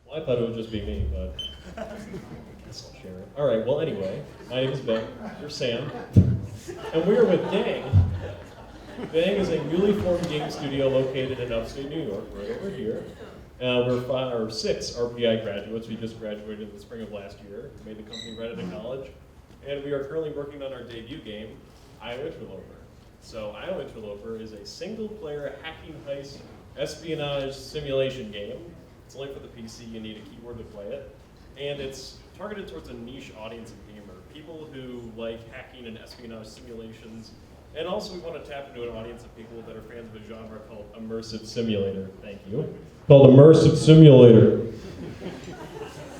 Well, I thought it would just be me, but I guess I'll share it. All right, well, anyway, my name is Ben. You're Sam. And we are with Gang. Gang is a newly formed game studio located in upstate New York, right over here. We're 6 RPI graduates. We just graduated in the spring of last year, made the company right out of college. And we are currently working on our debut game, IO Interloper. So IO Interloper is a single-player hacking heist espionage simulation game. It's only for the PC, you need a keyboard to play it. And it's targeted towards a niche audience of gamer, people who like hacking and espionage simulations. And also we want to tap into an audience of people that are fans of a genre called immersive simulator. Thank you. Called immersive simulator.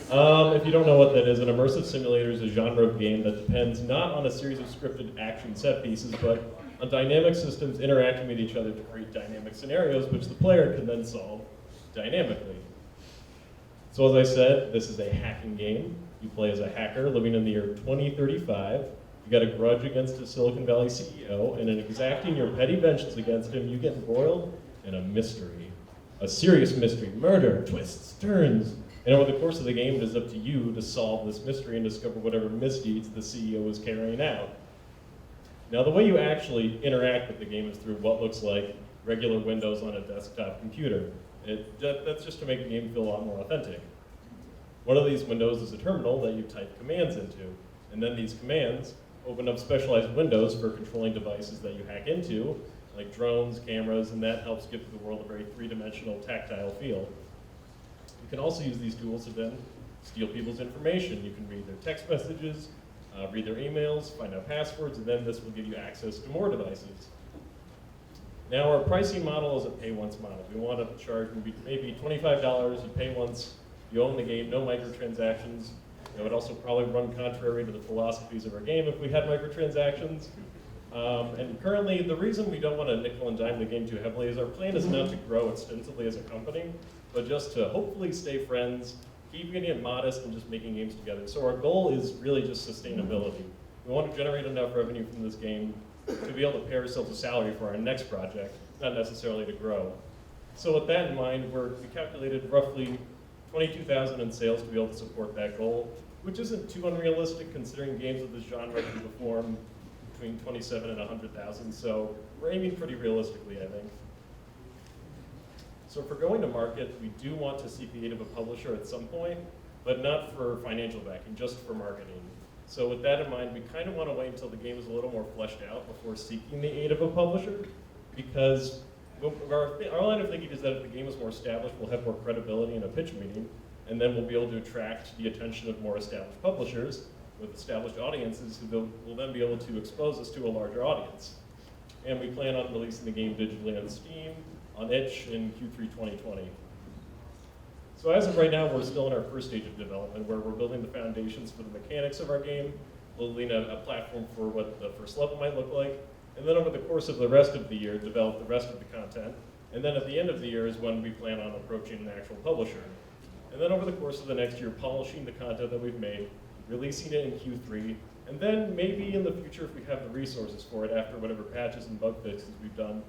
If you don't know what that is, an immersive simulator is a genre of game that depends not on a series of scripted action set pieces, but on dynamic systems interacting with each other to create dynamic scenarios, which the player can then solve dynamically. So as I said, this is a hacking game. You play as a hacker living in the year 2035. You got a grudge against a Silicon Valley CEO, and in exacting your petty vengeance against him, you get embroiled in a mystery. A serious mystery, murder, twists, turns. And over the course of the game, it is up to you to solve this mystery and discover whatever misdeeds the CEO is carrying out. Now, the way you actually interact with the game is through what looks like regular windows on a desktop computer. That's just to make the game feel a lot more authentic. One of these windows is a terminal that you type commands into, and then these commands open up specialized windows for controlling devices that you hack into, like drones, cameras, and that helps give the world a very three-dimensional tactile feel. You can also use these tools to then steal people's information. You can read their text messages, read their emails, find out passwords, and then this will give you access to more devices. Now our pricing model is a pay-once model. We want to charge maybe $25, you pay once, you own the game, no microtransactions. It would also probably run contrary to the philosophies of our game if we had microtransactions. And currently, the reason we don't want to nickel and dime the game too heavily is our plan is not to grow extensively as a company, but just to hopefully stay friends, keep getting it modest, and just making games together. So our goal is really just sustainability. We want to generate enough revenue from this game to be able to pay ourselves a salary for our next project, not necessarily to grow. So with that in mind, we calculated roughly 22,000 in sales to be able to support that goal, which isn't too unrealistic considering games of this genre can perform between 27 and 100,000. So we're aiming pretty realistically, I think. So if we're going to market, we do want to seek the aid of a publisher at some point, but not for financial backing, just for marketing. So with that in mind, we kind of want to wait until the game is a little more fleshed out before seeking the aid of a publisher, because our line of thinking is that if the game is more established, we'll have more credibility in a pitch meeting, and then we'll be able to attract the attention of more established publishers with established audiences who will then be able to expose us to a larger audience. And we plan on releasing the game digitally on Steam, on itch in Q3 2020. So as of right now, we're still in our first stage of development where we're building the foundations for the mechanics of our game, building a platform for what the first level might look like, and then over the course of the rest of the year, develop the rest of the content. And then at the end of the year is when we plan on approaching an actual publisher. And then over the course of the next year, polishing the content that we've made, releasing it in Q3, and then maybe in the future, if we have the resources for it after whatever patches and bug fixes we've done,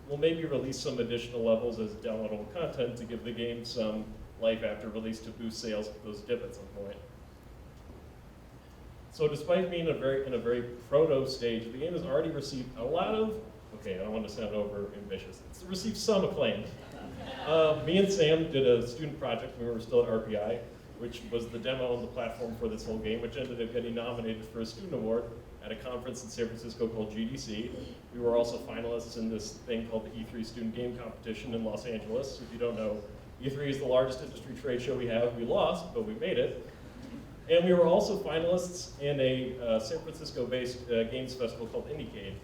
we'll maybe release some additional levels as downloadable content to give the game some life after release to boost sales if those dip at some point. So despite being in a very proto stage, the game has already received a lot of, okay, I don't want to sound over ambitious, it's received some acclaim. Me and Sam did a student project when we were still at RPI, which was the demo on the platform for this whole game, which ended up getting nominated for a student award at a conference in San Francisco called GDC. We were also finalists in this thing called the E3 Student Game Competition in Los Angeles. If you don't know, E3 is the largest industry trade show we have. We lost, but we made it. And we were also finalists in a San Francisco-based games festival called IndieCade.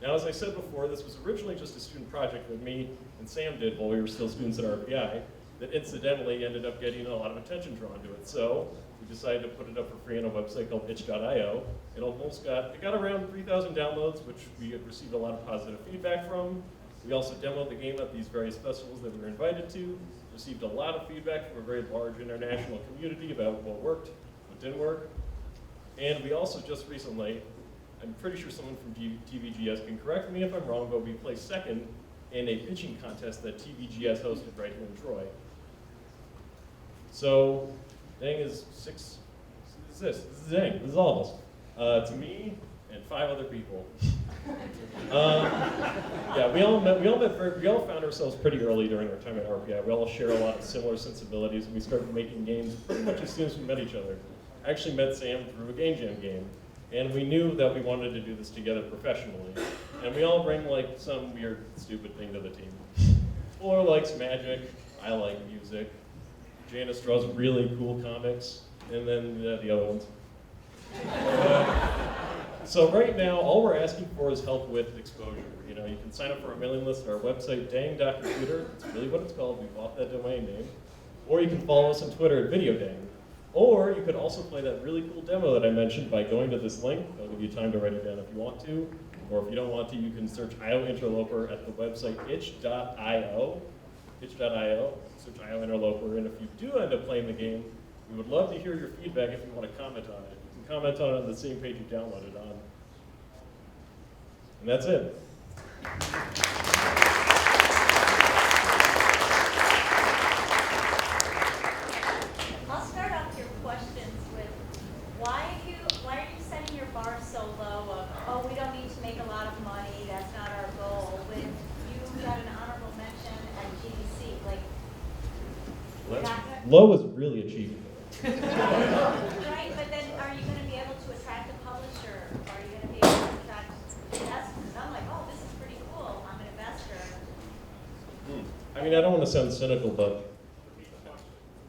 Now, as I said before, this was originally just a student project that me and Sam did while we were still students at RPI that incidentally ended up getting a lot of attention drawn to it. So we decided to put it up for free on a website called itch.io. It got around 3,000 downloads, which we had received a lot of positive feedback from. We also demoed the game at these various festivals that we were invited to, received a lot of feedback from a very large international community about what worked, what didn't work. And we also just recently, I'm pretty sure someone from TVGS can correct me if I'm wrong, but we placed second in a pitching contest that TVGS hosted right here in Troy. So Dang is this is Dang, this is all of us. It's me and 5 other people. Yeah, we all found ourselves pretty early during our time at RPI. We all share a lot of similar sensibilities, and we started making games pretty much as soon as we met each other. I actually met Sam through a Game Jam game, and we knew that we wanted to do this together professionally. And we all bring like some weird, stupid thing to the team. Fuller likes magic, I like music. Janice draws really cool comics, and then the other ones. So right now, all we're asking for is help with exposure. You know, you can sign up for our mailing list at our website, dang.computer. That's really what it's called. We bought that domain name. Or you can follow us on Twitter at VideoDang. Or you could also play that really cool demo that I mentioned by going to this link. I'll give you time to write it down if you want to. Or if you don't want to, you can search IO Interloper at the website itch.io. Itch.io. Search IO Interloper. And if you do end up playing the game, we would love to hear your feedback if you want to comment on it. You can comment on it on the same page you downloaded on. And that's it. I'll start off your questions with why are you setting your bar so low of, oh, we don't need to make a lot of money, that's not our goal, when you got an honorable mention at GDC, like, Low is really achievable. right, but then are you going to be able to attract a publisher? Are you going to be able to attract investors? I'm like, oh, this is pretty cool, I'm an investor. I mean, I don't want to sound cynical, but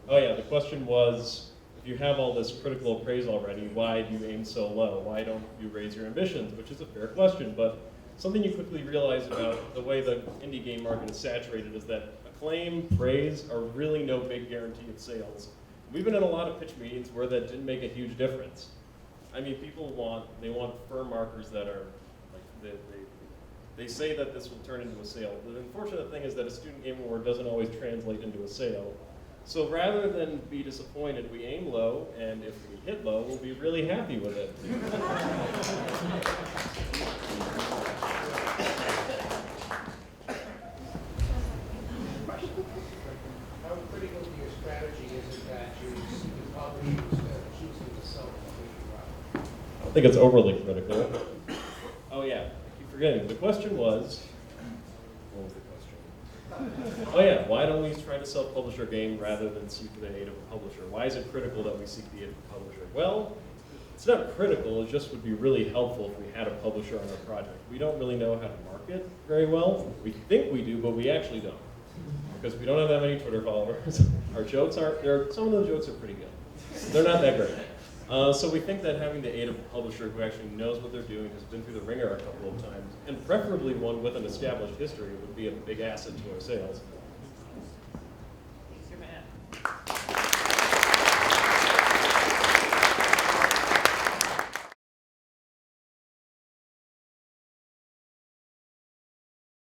oh yeah, the question was, if you have all this critical appraise already, why do you aim so low? Why don't you raise your ambitions? Which is a fair question, but something you quickly realize about the way the indie game market is saturated is that acclaim, praise are really no big guarantee of sales. We've been in a lot of pitch meetings where that didn't make a huge difference. I mean, people want firm markers that are, like, they say that this will turn into a sale. The unfortunate thing is that a Student Game Award doesn't always translate into a sale. So rather than be disappointed, we aim low, and if we hit low, we'll be really happy with it. How critical to your strategy is it that you see the publishers choosing to self-publish your product? I think it's overly critical. Oh yeah, I keep forgetting. The question was, what was the question? Oh yeah, why don't we try to self-publish our game rather than seek the aid of a publisher? Why is it critical that we seek the aid of a publisher? Well, it's not critical, it just would be really helpful if we had a publisher on our project. We don't really know how to market very well. We think we do, but we actually don't. Because we don't have that many Twitter followers. Our jokes some of the jokes are pretty good. They're not that great. So we think that having the aid of a publisher who actually knows what they're doing, has been through the ringer a couple of times, and preferably one with an established history would be a big asset to our sales.